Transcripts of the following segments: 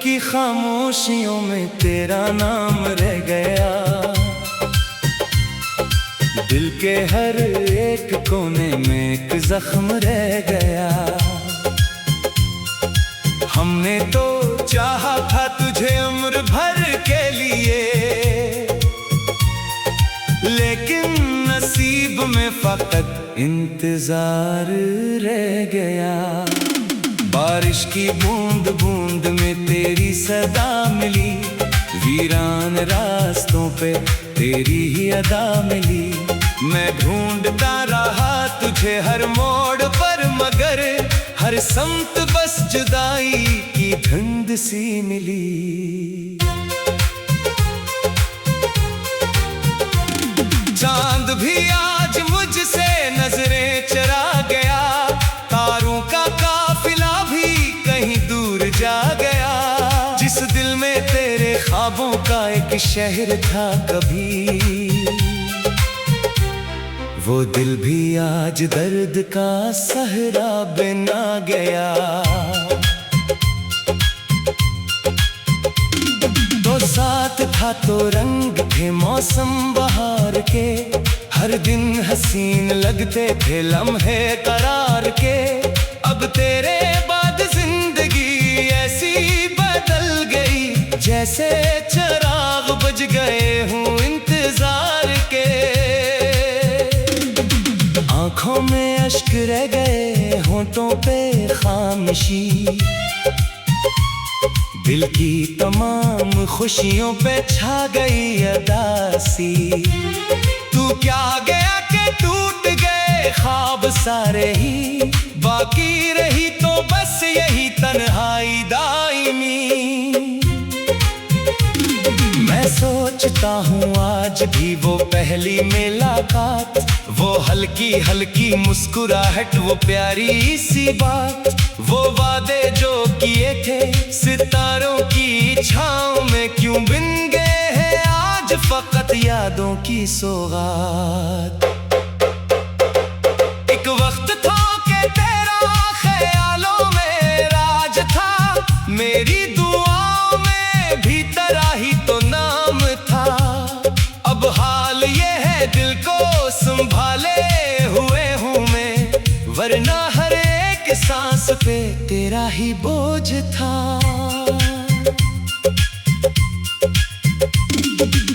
की खामोशियों में तेरा नाम रह गया, दिल के हर एक कोने में एक जख्म रह गया। हमने तो चाहा था तुझे उम्र भर के लिए, लेकिन नसीब में फकत इंतजार रह गया। बारिश की बूंद बूंद में तेरी सदा मिली, वीरान रास्तों पे तेरी ही अदा मिली। मैं ढूंढता रहा तुझे हर मोड़ पर, मगर हर समत बस जुदाई की धुंध सी मिली। चांद भी आज मुझसे नजरें चरा गया, तारों का काफिला भी कहीं दूर जा गया। जिस दिल में तेरे ख्वाबों का एक शहर था कभी, वो दिल भी आज दर्द का सहरा बना गया। तो साथ था तो रंग थे मौसम बहार के, हर दिन हसीन लगते थे लम्हे करार के। अब तेरे बाद जिंदगी ऐसी बदल गई, जैसे चिराग बुझ गए हूँ इंतजार के। आँखों में अश्क रह गए, होंठों पे खामोशी, दिल की तमाम खुशियों पे छा गई उदासी। तू क्या गया कि टूट गए ख्वाब सारे ही, बाकी रही तो बस यही तन्हाई दायमी। मैं सोचता हूँ आज भी वो पहली मुलाकात, वो हल्की हल्की मुस्कुराहट, वो प्यारी सी बात, वो वादे जो किए थे सितारों की छाँव में क्यों बिन गए हैं आज फकत यादों की सौगात। एक वक्त था कि तेरा ख्यालों में राज था, मेरी दुआओं में भी तेरा ही तो नाम था। अब हाल ये है दिल को संभाले हुए हूँ मैं, वरना हर एक सांस पे तेरा ही बोझ था।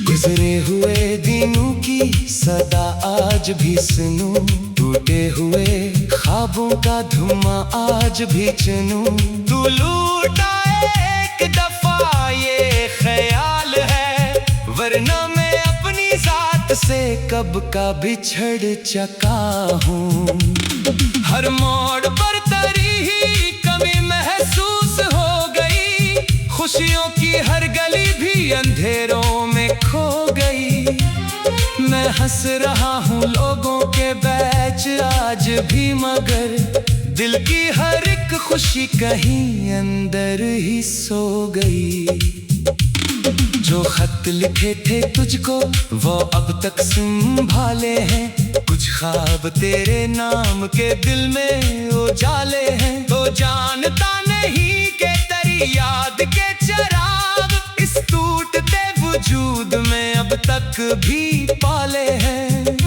गुजरे हुए दिनों की सदा आज भी सुनूं, टूटे हुए ख्वाबों का धुआं आज भी चुनूं। तू लूटा एक दफा ये ख्याल है, वरना मैं अपनी जात से कब का बिछड़ चुका हूँ। हर मोड़ पर तेरी ही कमी महसूस हो गई, खुशियों की हर गली भी अंधेरों में खो गई। मैं हंस रहा हूँ लोगों के बीच आज भी, मगर दिल की हर एक खुशी कहीं अंदर ही सो गई। जो खत लिखे थे तुझको वो अब तक संभाले हैं, कुछ ख्वाब तेरे नाम के दिल में उजाले हैं। तो जानता नहीं कि तेरी याद के चिराग इस टूटते वजूद में अब तक भी पाले हैं।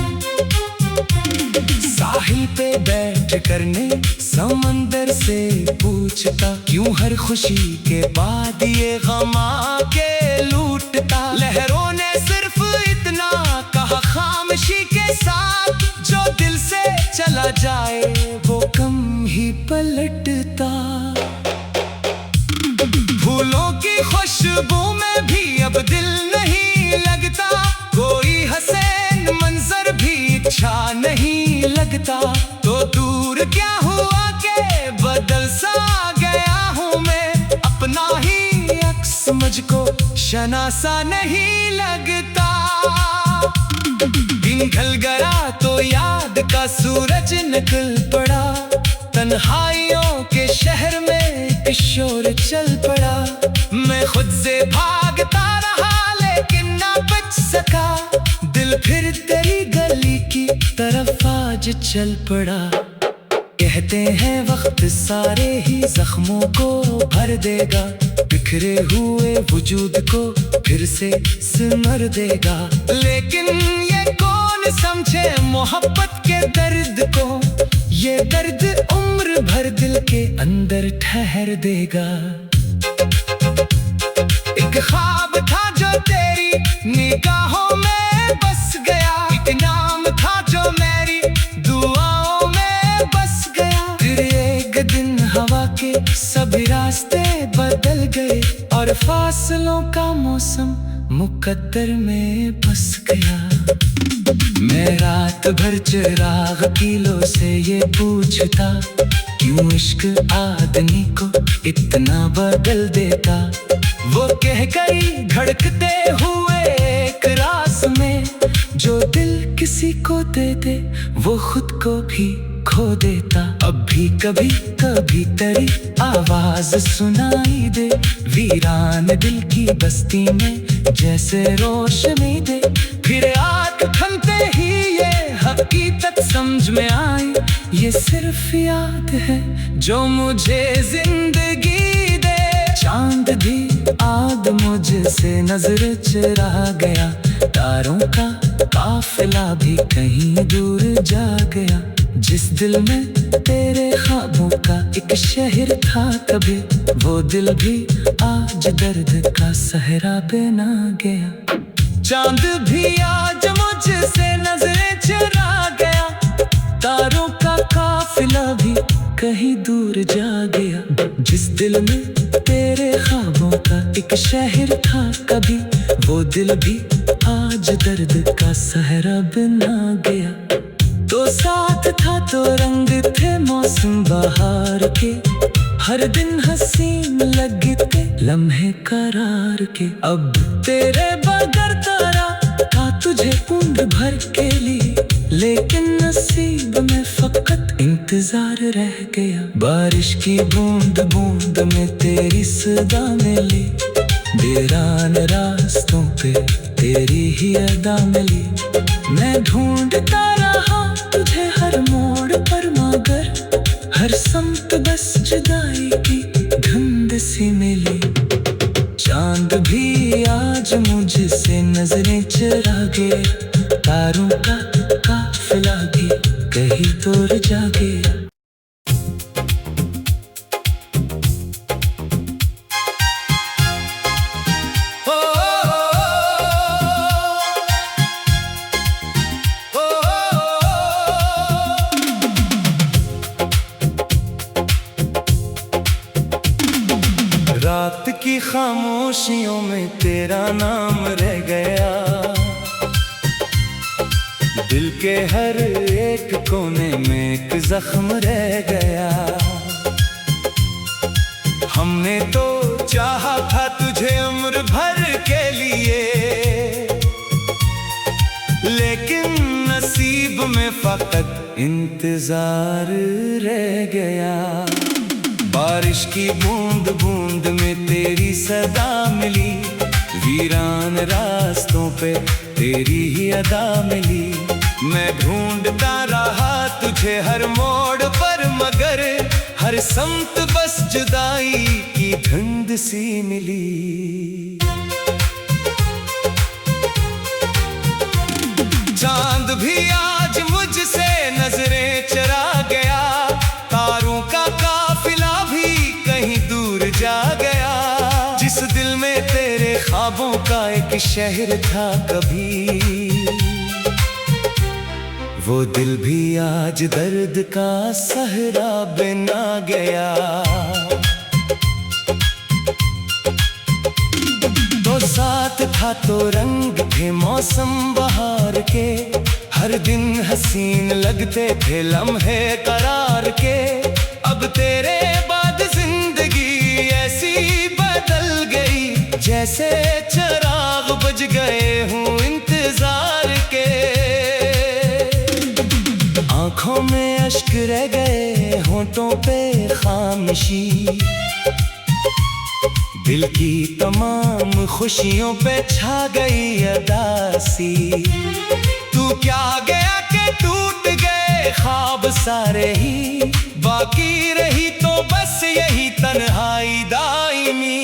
साहिल पे बैठ करने समंदर से पूछता, क्यों हर खुशी के बाद ये गम आके लूटता। लहरों ने सिर्फ इतना कहा खामोशी के साथ, जो दिल से चला जाए वो कम ही पलटता। फूलों की खुशबू में भी अब दिल नहीं लगता, कोई हसीन मंजर भी अच्छा नहीं लगता। तो दूर क्या हुआ के बदल सा गया हूँ मैं, अपना ही अक्स मुझको शनासा नहीं लगता। दिन ढल गया तो याद का सूरज निकल पड़ा, तन्हाइयों के शहर में शोर चल पड़ा। मैं खुद से भागता रहा लेकिन ना बच सका, दिल फिर तेरी गली की तरफ आज चल पड़ा। कहते हैं वक्त सारे ही जख्मों को भर देगा, बिखरे हुए वजूद को फिर से सिमर देगा। लेकिन ये कौन समझे मोहब्बत के दर्द को, ये दर्द उम्र भर दिल के अंदर ठहर देगा। एक ख्वाब था जो तेरी निगाहों में बस गया, एक नाम था जो मेरी दुआओं में बस गया। फिर एक दिन हवा के सभी रास्ते बदल गए और फासलों का मौसम मुकद्दर में बस गया। मैं रात भर चिराग किलो से ये पूछता, क्यों इश्क आदमी को इतना बदल देता। वो कह गई धड़कते हुए एक रास में, जो दिल किसी को दे दे वो खुद को भी खो देता। अब भी कभी कभी तेरी आवाज सुनाई दे, वीरान दिल की बस्ती में जैसे रोशनी दे। फिर आँख खुलते ही ये हकीकत समझ में आई, ये सिर्फ याद है जो मुझे जिंदगी दे। चांद भी आज मुझसे नजर चुरा गया, तारों का काफिला भी कहीं दूर जा गया। जिस दिल में तेरे ख्वाबों का एक शहर था कभी, वो दिल भी आज दर्द का सहरा बना गया। चांद भी आज मुझसे नजरें चुरा गया, तारों का काफिला भी कहीं दूर जा गया। जिस दिल में तेरे ख्वाबों का एक शहर था कभी, वो दिल भी आज दर्द का सहरा बना गया। तो साथ था तो रंग थे मौसम बहार के, हर दिन हसीन लगते लम्हे करार के। अब तेरे बगैर तारा था तुझे बूंद भर के लिए, लेकिन नसीब में फकत इंतजार रह गया। बारिश की बूंद बूंद में तेरी सदा मिली, वीरान रास्तों पे तेरी ही अदा मिली। मैं ढूंढता रहा तुझे हर मोड़ पर, मगर हर समत बस जुदाई की धुंध सी मिली। चांद भी आज मुझसे नजरें चुरा गए, तारों का काफिला भी कहीं दूर जा गया। रात की खामोशियों में तेरा नाम रह गया, दिल के हर एक कोने में एक जख्म रह गया। हमने तो चाहा था तुझे उम्र भर के लिए, लेकिन नसीब में फकत इंतजार रह गया। बारिश की बूंद बूंद में तेरी सदा मिली, वीरान रास्तों पे तेरी ही अदा मिली। मैं ढूंढता रहा तुझे हर मोड़ पर, मगर हर समत बस जुदाई की धुंध सी मिली। चांद भी आज मुझसे नजरें चुरा गया, तारों का काफिला भी कहीं दूर जा गया। जिस दिल में तेरे ख्वाबों का एक शहर था कभी, वो दिल भी आज दर्द का सहरा बना गया। तो साथ था तो रंग थे मौसम बहार के, हर दिन हसीन लगते थे लम्हे करार के। अब तेरे बाद जिंदगी ऐसी बदल गई, जैसे चिराग बुझ गए हूँ इंतजार के। आँखों में अश्क रह गए, होंठों पे खामोशी, दिल की तमाम खुशियों पे छा गई अदासी। तू क्या गया कि टूट गए ख्वाब सारे ही, बाकी रही तो बस यही तन्हाई दायमी।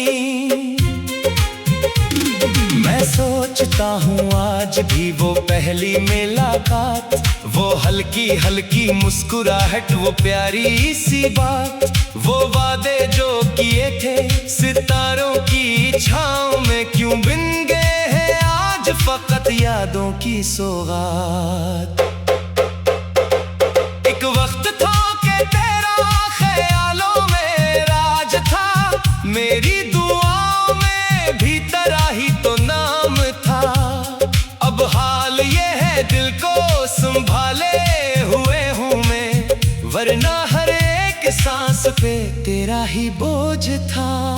सोचता हूँ आज भी वो पहली मुलाकात, वो हल्की हल्की मुस्कुराहट, वो प्यारी सी बात, वो वादे जो किए थे सितारों की छाँव में क्यों बिन गए हैं आज फकत यादों की सौगात। एक वक्त था कि तेरा ख्यालों में राज था, मेरी दुआओं में भी तेरा ही तो नाम था। अब हाल ये है दिल को संभाले हुए हूँ मैं, वरना हर एक सांस पे तेरा ही बोझ था।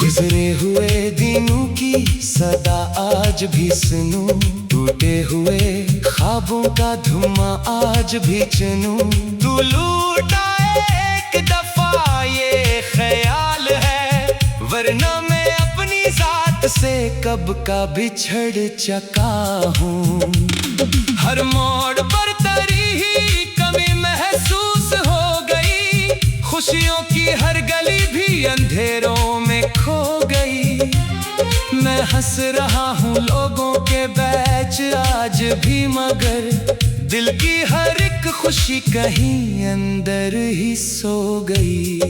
गुजरे हुए दिनों की सदा आज भी सुनूं, टूटे हुए ख्वाबों का धुआं आज भी चुनूं। तू लूटा एक दफा ये ख्याल है, वरना मैं अपनी जात से कब का बिछड़ चुका हूँ। हर मोड़ पर तेरी ही कमी महसूस हो गई, खुशियों की हर गली भी अंधेरों में खो गई। मैं हंस रहा हूँ लोगों के बीच आज भी, मगर दिल की हर एक खुशी कहीं अंदर ही सो गई।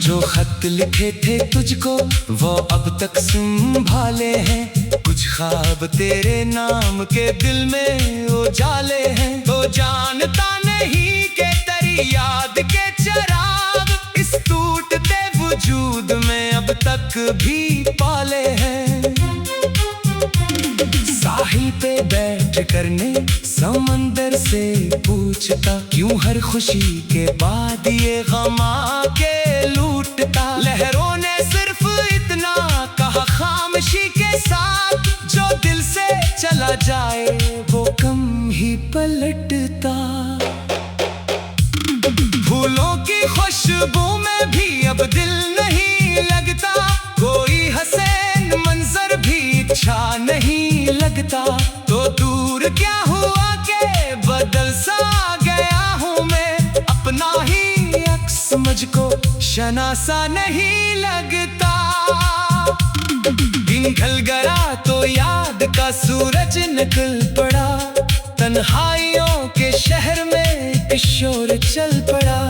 जो खत लिखे थे तुझको वो अब तक संभाले हैं, कुछ ख्वाब तेरे नाम के दिल में उजाले हैं। तो जानता नहीं कि तेरी याद के चिराग इस टूटते वजूद में अब तक भी पाले हैं। साहिल पे बैठ करने समंदर से पूछता, क्यों हर खुशी के बाद ये गम आके लूटता। लहरों ने सिर्फ इतना कहा खामोशी के साथ, जो दिल से चला जाए वो कम ही पलटता। फूलों की खुशबू में भी अब दिल नहीं लगता, कोई हसीन मंजर भी अच्छा नहीं लगता। तो दूर क्या हुआ के बदल सा गया हूँ मैं, अपना ही अक्स मुझको शनासा नहीं लगता। दिन ढल गया तो याद का सूरज निकल पड़ा, तन्हाइयों के शहर में किशोर चल पड़ा।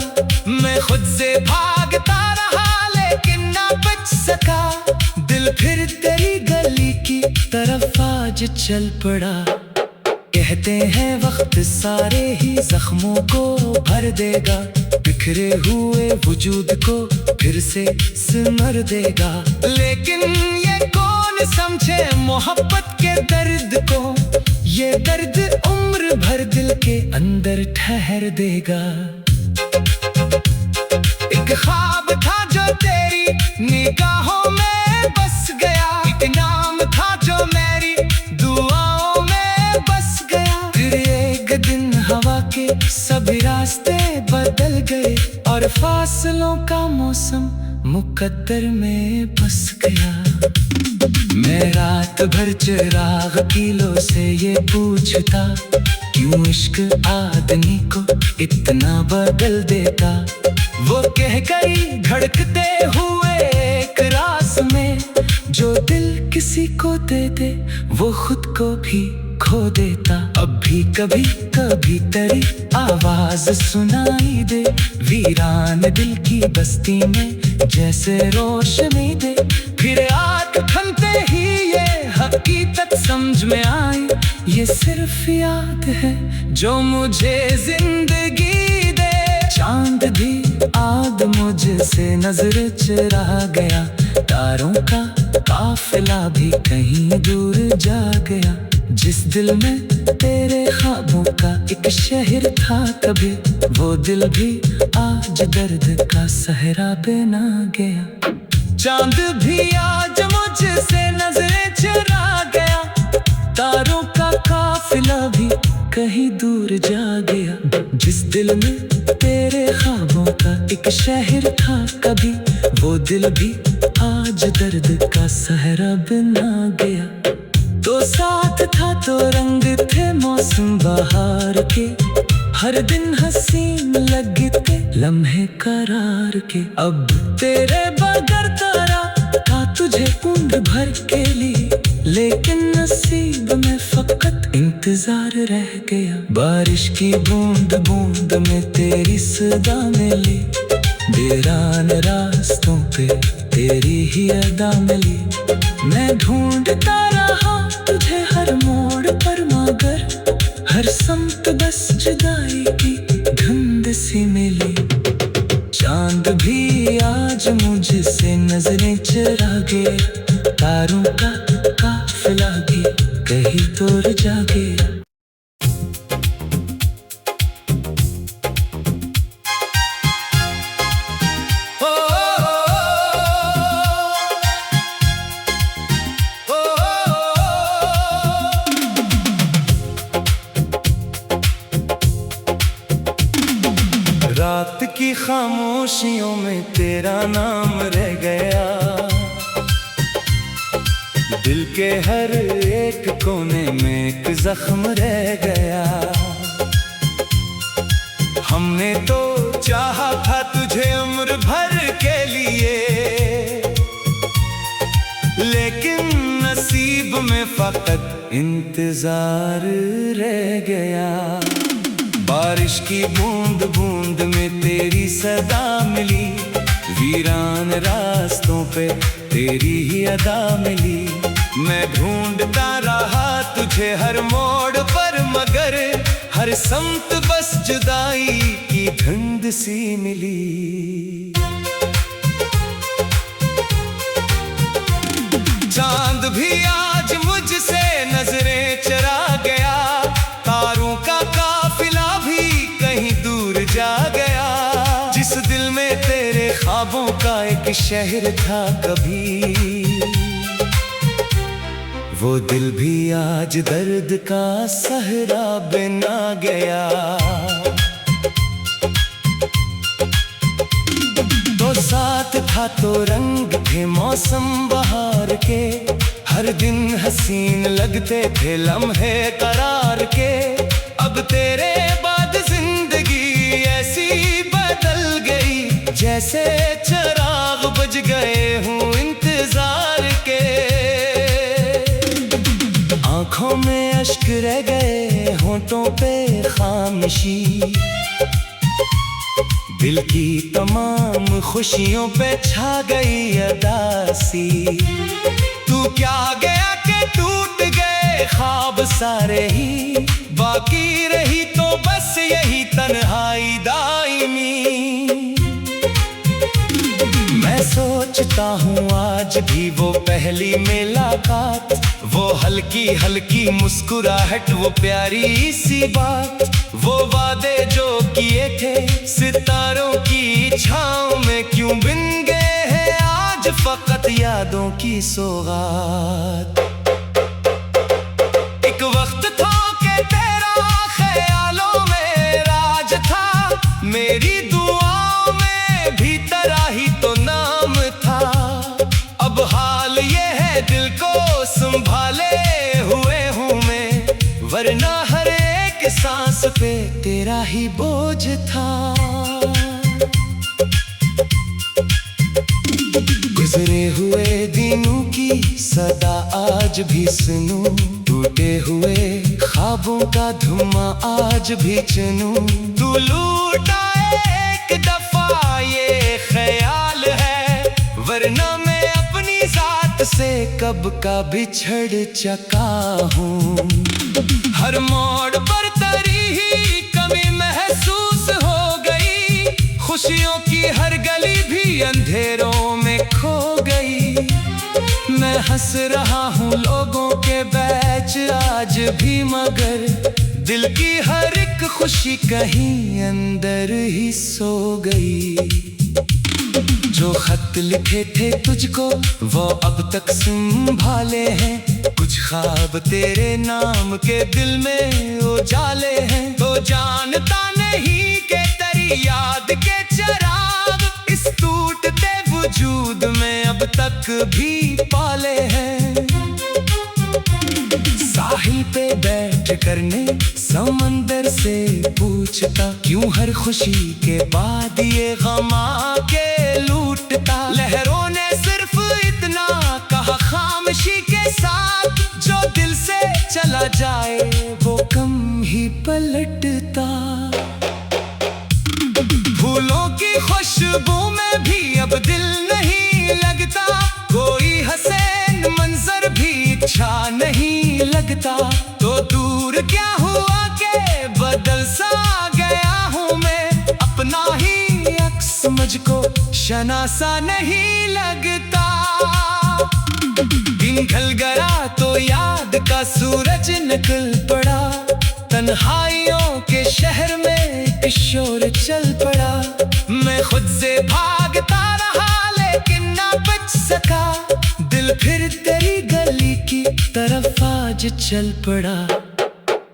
मैं खुद से भागता रहा लेकिन ना बच सका, दिल फिर तेरी गली की तरफ आज चल पड़ा। कहते हैं वक्त सारे ही जख्मों को भर देगा, बिखरे हुए वजूद को फिर से सिमर देगा। लेकिन ये कौन समझे मोहब्बत के दर्द को, ये दर्द उम्र भर दिल के अंदर ठहर देगा। एक ख्वाब था जो तेरी निगाहों में बस गया, एक नाम था जो मेरी दुआओं में बस गया। फिर एक दिन हवा के सभी रास्ते बदल गए, और फासलों का मौसम मुकद्दर में बस गया। मैं रात भर चिराग किलो से ये पूछता, क्यों इश्क आदमी को इतना बदल देता। वो कह गई धड़कते हुए एक रास में, जो दिल किसी को दे दे वो खुद को भी खो देता। अब भी कभी कभी तेरी आवाज सुनाई दे, वीरान दिल की बस्ती में जैसे रोशनी दे। फिर आँख थमते ही ये हकीकत समझ में आई, ये सिर्फ याद है जो मुझे जिंदगी दे। चांद भी आग मुझसे नजर चुरा गया, तारों का काफिला भी कहीं दूर जा गया। जिस दिल में तेरे ख्वाबों का एक शहर था कभी, वो दिल भी आज दर्द का सहरा बना गया। चांद भी आज मुझसे नजरें चुरा गया, तारों का काफिला भी कहीं दूर जा गया। जिस दिल में तेरे ख्वाबों का एक शहर था कभी, वो दिल भी आज दर्द का सहरा बना गया। तो साथ था तो रंग थे मौसम बहार के, हर दिन हसीन लगते लम्हे करार के। अब तेरे बगैर तारा था तुझे बूंद भर के लिए, लेकिन नसीब में फकत इंतजार रह गया। बारिश की बूंद बूंद में तेरी सदा मिली, वीरान रास्तों पे तेरी ही अदा मिली। मैं ढूंढता रहा तुझे हर मोड़ पर, मगर हर समत बस जुदाई की धुंध सी मिली। चांद भी आज मुझसे नजरें चुरा गए, तारों का काफिला भी कहीं दूर जा गया। रात की खामोशियों में तेरा नाम रह गया, दिल के हर एक कोने में एक जख्म रह गया। हमने तो चाहा था तुझे उम्र भर के लिए, लेकिन नसीब में फकत इंतजार रह गया। बारिश की बूंद बूंद में तेरी सदा मिली, वीरान रास्तों पे तेरी ही अदा मिली। मैं ढूंढता रहा तुझे हर मोड़ पर, मगर हर समत बस जुदाई की धुंध सी मिली। चांद भी आज मुझसे नजरें चुरा गया, तारों का काफिला भी कहीं दूर जा गया। जिस दिल में तेरे ख्वाबों का एक शहर था कभी, वो दिल भी आज दर्द का सहरा बना गया। तो साथ था तो रंग थे मौसम बहार के, हर दिन हसीन लगते थे लम्हे करार के। अब तेरे बाद जिंदगी ऐसी बदल गई, जैसे चिराग बुझ गए हूँ इंतजार के। आंखों में अश्क रह गए, होंठों पे खामोशी, दिल की तमाम खुशियों पे छा गई उदासी। तू क्या गया कि टूट गए ख्वाब सारे ही, बाकी रही तो बस यही तन्हाई दायमी। मैं सोचता हूँ आज भी वो पहली मुलाकात, वो हल्की हल्की मुस्कुराहट, वो प्यारी सी बात, वो वादे जो किए थे सितारों की छाँव में क्यों बिन गए हैं आज फकत यादों की सौगात। एक वक्त था कि तेरा ख्यालों में राज था, मेरी दुआओं में भी तेरा ही तो नाम था। अब हाल ये है दिल को संभाले हुए हूँ मैं, वरना हर एक सांस पे तेरा ही बोझ था। गुजरे हुए दिनों की सदा आज भी सुनूं, टूटे हुए ख्वाबों का धुआं आज भी चुनूं। तू लूटा एक दफा ये ख्याल है, वरना मैं अपनी जात से कब का बिछड़ चुका हूँ। हर मोड़ पर तेरी ही कमी महसूस हो गई, खुशियों की हर गली भी अंधेरों में खो गई। मैं हंस रहा हूँ लोगों के बीच आज भी, मगर दिल की हर एक खुशी कहीं अंदर ही सो गई। जो खत लिखे थे तुझको वो अब तक संभाले हैं, कुछ ख्वाब तेरे नाम के दिल में उजाले हैं। तो जानता नहीं कि तेरी याद के चिराग इस टूटते वजूद में अब तक भी पाले हैं। साहिल पे बैठ खोज करने समंदर से पूछता, क्यों हर खुशी के बाद ये गम आके लूटता। लहरों ने सिर्फ इतना कहा खामोशी के साथ, जो दिल से चला जाए वो कम ही पलटता। फूलों की खुशबू में भी अब दिल नहीं लगता, कोई हसीन मंजर भी अच्छा नहीं लगता। तो दूर क्या हुआ के बदल सा गया हूँ मैं, अपना ही अक्स मुझको शनासा नहीं लगता। दिन ढल गया तो याद का सूरज निकल पड़ा, तन्हाइयों के शहर में एक शोर चल पड़ा। मैं खुद से भागता रहा लेकिन ना बच सका, दिल फिर तेरी गली की तरफ आज चल पड़ा।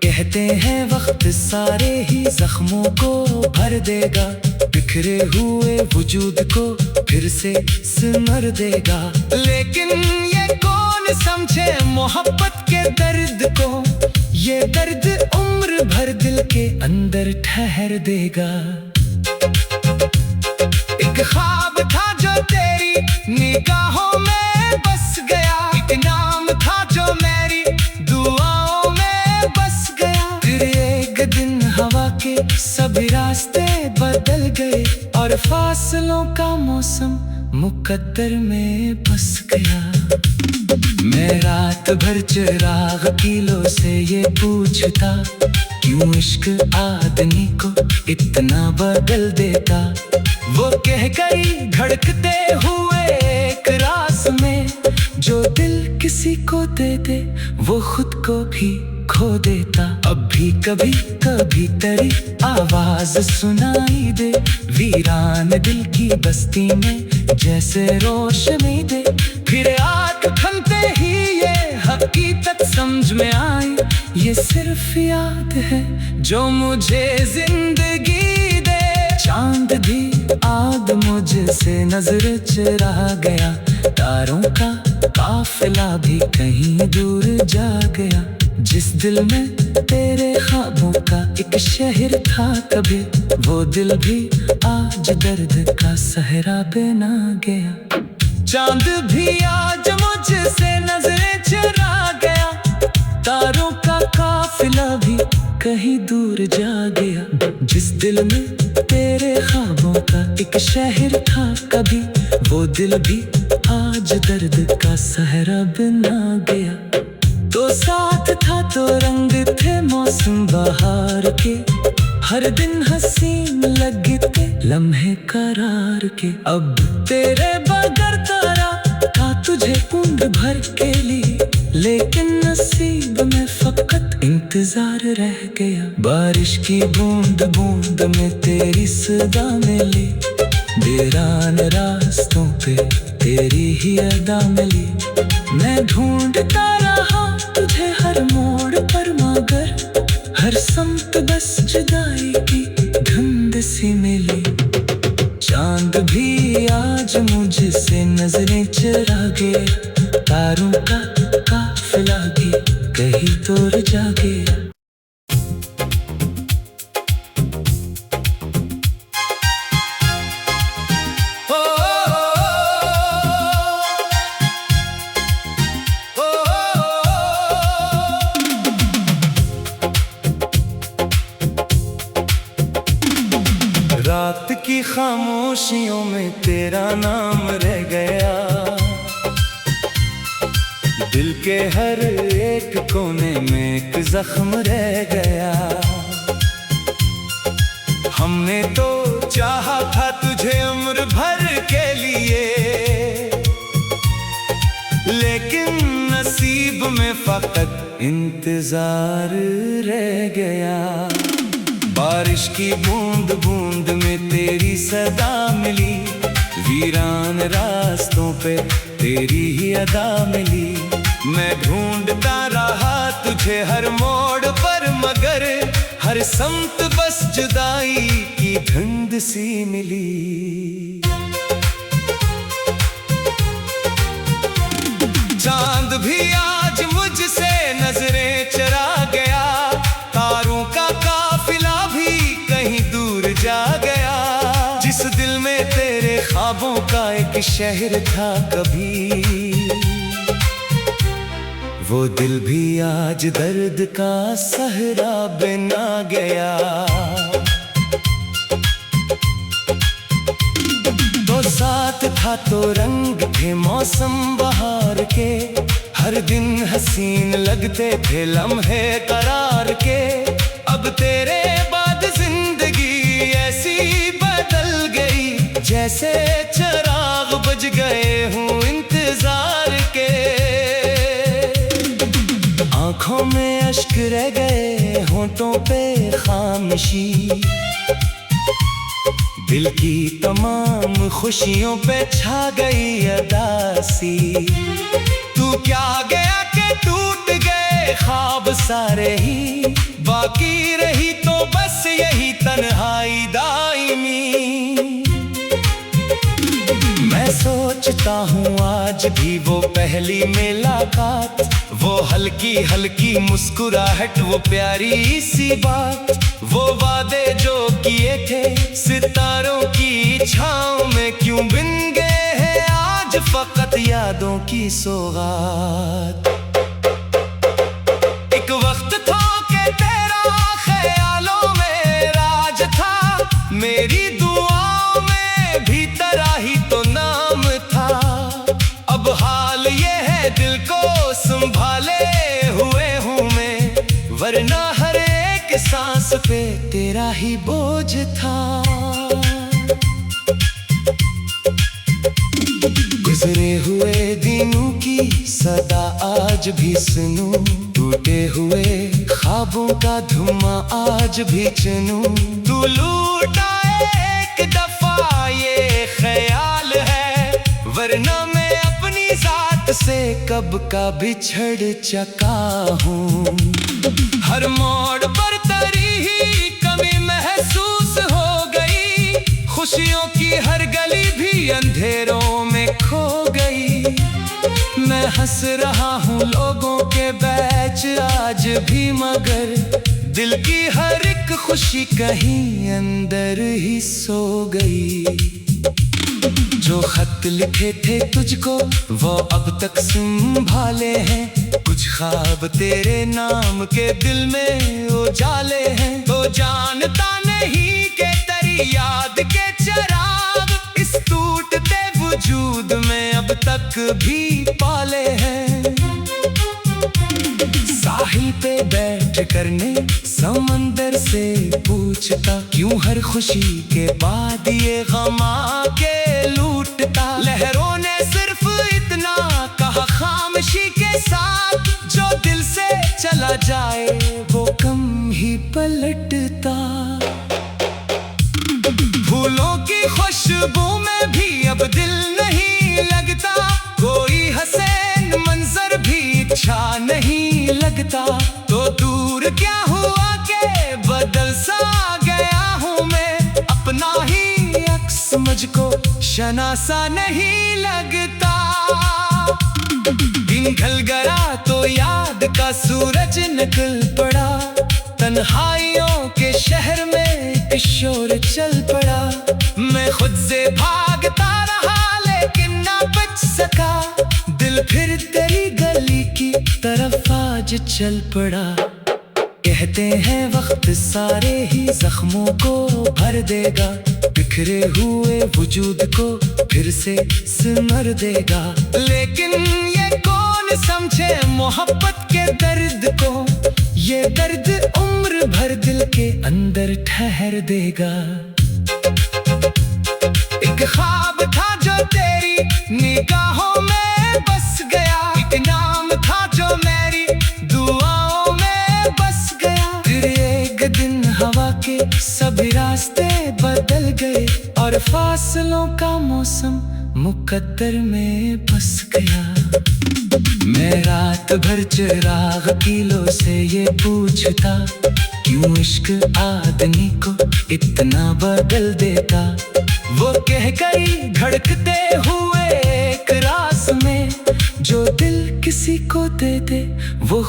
कहते हैं वक्त सारे ही जख्मों को भर देगा, बिखरे हुए वजूद को फिर से सिमर देगा। लेकिन ये कौन समझे मोहब्बत के दर्द को, ये दर्द उम्र भर दिल के अंदर ठहर देगा। एक ख्वाब था जो तेरी निगाहों में बस गया, एक नाम था जो मेरी दुआओं में बस गया। फिर एक दिन हवा के सभी रास्ते बदल गए, और फासलों का मौसम मुकद्दर में बस गया। मैं रात भर चिराग किलो से ये पूछता, क्यों इश्क आदमी को इतना बदल देता। वो कह गई धड़कते हुए एक रास में, जो दिल किसी को दे दे वो खुद को भी खो देता। अब भी कभी कभी तेरी आवाज सुनाई दे, वीरान दिल की बस्ती में जैसे रोशनी दे। फिर आँख थमते ही ये हकीकत समझ में आई, ये सिर्फ याद है जो मुझे जिंदगी दे। चांद भी आग मुझसे नजर चुरा गया, तारों का काफिला भी कहीं दूर जा गया। जिस दिल में तेरे ख्वाबों का एक शहर था कभी, वो दिल भी आज दर्द का सहरा बना गया। चांद भी आज मुझसे नजरें चुरा गया, तारों का काफिला भी कहीं दूर जा गया। जिस दिल में तेरे ख्वाबों का एक शहर था कभी, वो दिल भी आज दर्द का सहरा बना गया। तो साथ था तो रंग थे मौसम बहार के, हर दिन हसीन लगते लम्हे करार के। अब तेरे बगैर तारा था तुझे बूंद भर के लिए, लेकिन नसीब में फकत इंतजार रह गया। बारिश की बूंद बूंद में तेरी सदा मिली, वीरान रास्तों पे तेरी ही अदा मिली। मैं ढूंढता रहा तुझे हर मोड़ पर, मगर हर समत बस जुदाई की धुंध सी मिली। चांद भी आज मुझसे नजरें चुरा गया, तारों का काफिला भी कहीं दूर जा गया। रात की खामोशियों में तेरा नाम रह गया, दिल के हर एक कोने में एक जख्म रह गया। हमने तो चाहा था तुझे उम्र भर के लिए, लेकिन नसीब में फकत इंतजार रह गया। बारिश की बूंद बूंद में तेरी सदा मिली, वीरान रास्तों पे तेरी ही अदा मिली। मैं ढूंढता रहा तुझे हर मोड़ पर, मगर हर समत बस जुदाई की धुंध सी मिली। चांद भी आज मुझसे नजरें चुरा गया, एक शहर था कभी, वो दिल भी आज दर्द का सहरा बना गया। तो साथ था तो रंग थे मौसम बहार के, हर दिन हसीन लगते थे लम्हे करार के। अब तेरे बाद जिंदगी ऐसी बदल गई, जैसे चिराग बुझ गए हूँ इंतजार के। आंखों में अश्क रह गए, होंठों पे खामोशी, दिल की तमाम खुशियों पे छा गई उदासी। तू क्या गया कि टूट गए ख्वाब सारे ही, बाकी रही तो बस यही तन्हाई दायमी। मैं सोचता हूँ आज भी वो पहली मुलाकात, वो हल्की हल्की मुस्कुराहट, वो प्यारी सी बात, वो वादे जो किए थे सितारों की छाँव में क्यों बिन गए हैं आज फकत यादों की सौगात। एक वक्त था कि तेरा ख्यालों में राज था, मेरी दुआओं में भी तेरा ही तो नाम था। अब हाल ये है दिल को संभाले हुए हूँ मैं, वरना हर एक सांस पे तेरा ही बोझ था। गुजरे हुए दिनों की सदा आज भी सुनूं, टूटे हुए ख्वाबों का धुआं आज भी चुनूं। तू लूटा एक दफा ये ख्याल है, वरना मैं अपनी जात से कब का बिछड़ चुका हूँ। हर मोड़ पर तेरी ही कमी महसूस हो गई, खुशियों की हर गली भी अंधेरों में खो गई। मैं हंस रहा हूँ लोगों के बीच आज भी, मगर दिल की हर एक खुशी कहीं अंदर ही सो गई। जो खत लिखे थे तुझको वो अब तक संभाले हैं, कुछ ख्वाब तेरे नाम के दिल में उजाले हैं। तो जानता नहीं कि तेरी याद के चिराग इस टूटते वजूद में अब तक भी पाले हैं। साहिल पे बैठ करने समंदर से पूछता, क्यों हर खुशी के बाद ये गम आके लूटता। लहरों ने सिर्फ इतना कहा खामोशी के साथ, जो दिल से चला जाए वो कम ही पलटता। फूलों की खुशबू में भी अब दिल नहीं लगता, कोई हसीन मंजर भी अच्छा नहीं लगता। तो दूर क्या हुआ के बदल सा गया हूँ मैं, अपना ही अक्स मुझको शनासा नहीं लगता। दिन ढल गया तो याद का सूरज निकल पड़ा, तन्हाइयों के शहर में एक शोर चल पड़ा। मैं खुद से भागता रहा लेकिन ना बच सका, दिल फिर तेरी गली की तरफ आज चल पड़ा। कहते हैं वक्त सारे ही जख्मों को भर देगा, बिखरे हुए वजूद को फिर से सिमर देगा। लेकिन ये कौन समझे मोहब्बत के दर्द को, ये दर्द उम्र भर दिल के अंदर ठहर देगा। एक ख्वाब था जो तेरी निगाहों में बस गया, एक नाम था जो मेरी दुआओं में बस गया। फिर एक दिन हवा के सभी रास्ते बदल गए, और फासलों का मौसम मुकद्दर में बस गया। मैं रात भर चिराग किलो से ये पूछता, क्यों इश्क आदमी को इतना बदल देता। वो कह गई धड़कते हुए एक रास में, जो दिल किसी को दे दे वो